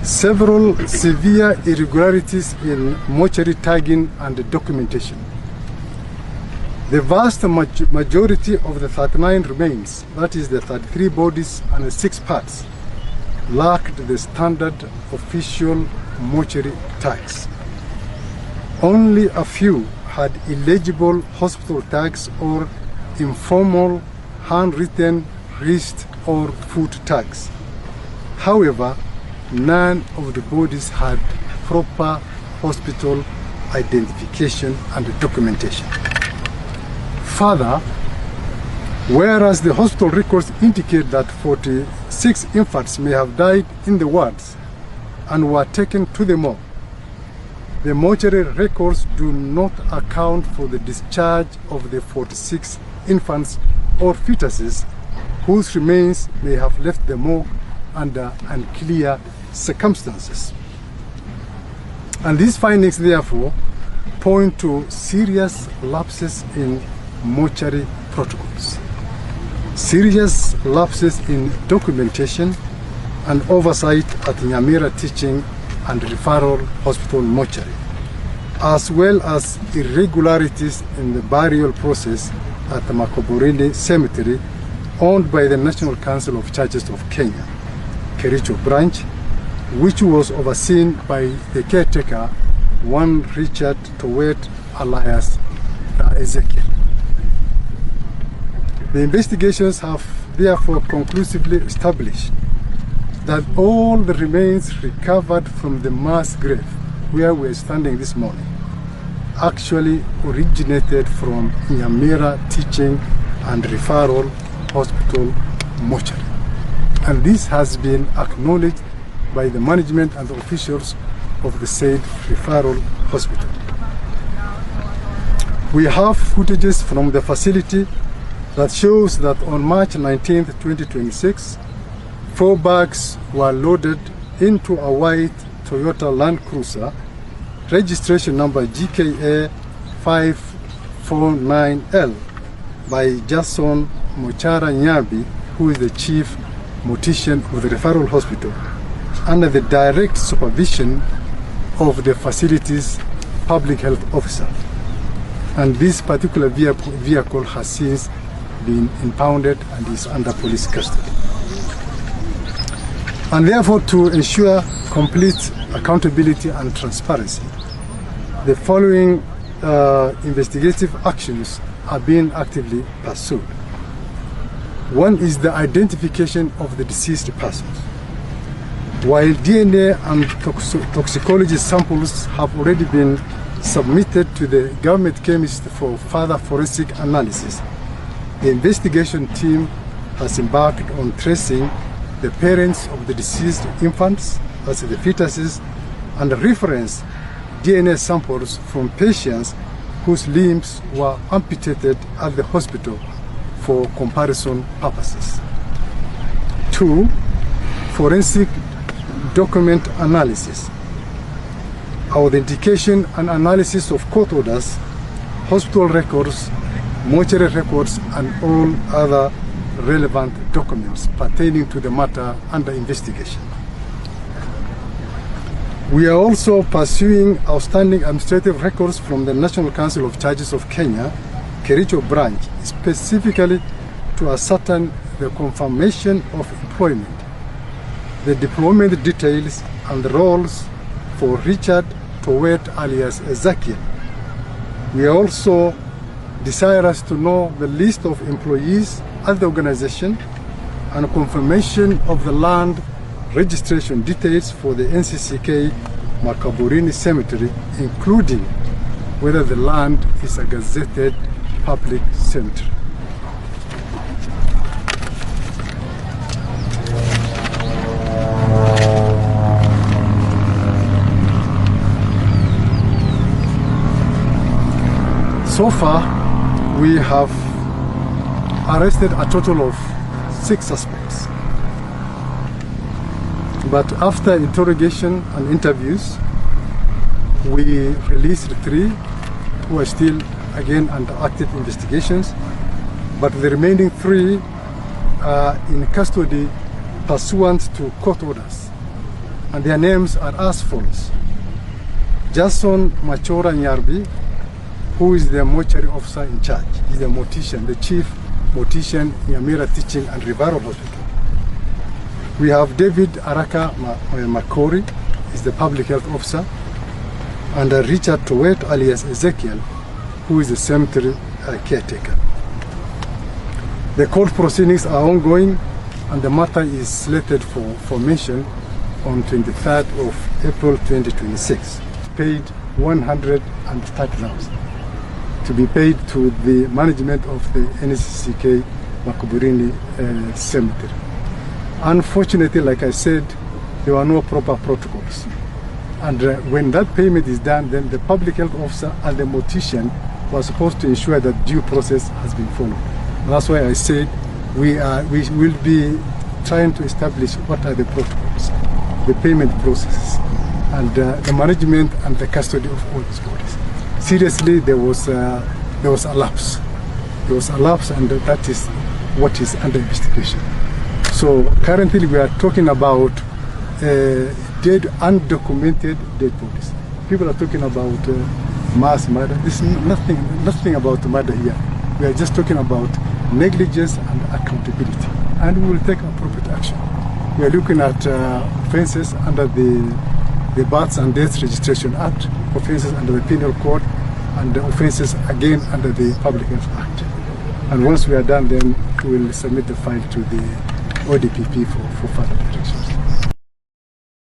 several severe irregularities in mortuary tagging and documentation. The vast majority of the 39 remains, that is the 33 bodies and 6 parts, lacked the standard official mortuary tags. Only a few had illegible hospital tags or informal handwritten wrist or foot tags. However, none of the bodies had proper hospital identification and documentation. Further, whereas the hospital records indicate that 46 infants may have died in the wards and were taken to the morgue, the mortuary records do not account for the discharge of the 46 infants or fetuses whose remains may have left the morgue under unclear circumstances. And these findings, therefore, point to serious lapses in mortuary protocols, serious lapses in documentation and oversight at Nyamira Teaching and Referral Hospital mortuary, as well as irregularities in the burial process at the Makaburini Cemetery, owned by the National Council of Churches of Kenya, KERICHO branch, which was overseen by the caretaker, one Richard Towet alias Ezekiel. The investigations have therefore conclusively established that all the remains recovered from the mass grave where we are standing this morning actually originated from Nyamira Teaching and Referral Hospital mortuary. And this has been acknowledged by the management and the officials of the said referral hospital. We have footages from the facility that shows that on March 19, 2026, 4 bags were loaded into a white Toyota Land Cruiser, registration number GKA 549L, by Jason Mochara Nyabi, who is the chief mortician of the referral hospital, under the direct supervision of the facility's public health officer. And this particular vehicle has since been impounded and is under police custody. And therefore, to ensure complete accountability and transparency, the following investigative actions are being actively pursued. One is the identification of the deceased persons. While DNA and toxicology samples have already been submitted to the government chemist for further forensic analysis, the investigation team has embarked on tracing the parents of the deceased infants, as the fetuses, and reference DNA samples from patients whose limbs were amputated at the hospital for comparison purposes. 2. Forensic document analysis, authentication and analysis of court orders, hospital records, mortuary records, and all other relevant documents pertaining to the matter under investigation. We are also pursuing outstanding administrative records from the National Council of Churches of Kenya, KERICHO branch, specifically to ascertain the confirmation of employment, the deployment details, and the roles for Richard Towet alias Ezekiel. We are also desirous to know the list of employees at the organization and confirmation of the land registration details for the NCCK Makaburini Cemetery, including whether the land is a gazetted public cemetery. So far, we have arrested a total of 6 suspects. But after interrogation and interviews, we released 3 who are still again under active investigations, but the remaining 3 are in custody pursuant to court orders. and their names are as follows. Jason Machora Nyarbi, who is the mortuary officer in charge. He's the mortician, the chief mortician in Amira Teaching and Revival Hospital. We have David Araka Makori, is the public health officer, and Richard Towet alias Ezekiel, who is the cemetery caretaker. The court proceedings are ongoing, and the matter is slated for formation on 23rd of April 2026. Paid 130,000 to be paid to the management of the NCCK Makuburini cemetery. Unfortunately, like I said, there were no proper protocols. And when that payment is done, then the public health officer and the mortician were supposed to ensure that due process has been followed. And that's why I said we will be trying to establish what are the protocols, the payment processes, and the management and the custody of all these bodies. Seriously, there was a lapse. There was a lapse, and that is what is under investigation. So currently we are talking about dead, undocumented dead bodies. People are talking about mass murder. There's nothing about murder here. We are just talking about negligence and accountability, and we will take appropriate action. We are looking at offences under the Births and Deaths Registration Act, offences under the Penal Code, and the offences again under the Public Health Act. And once we are done, then we will submit the file to the ODPP for further direction.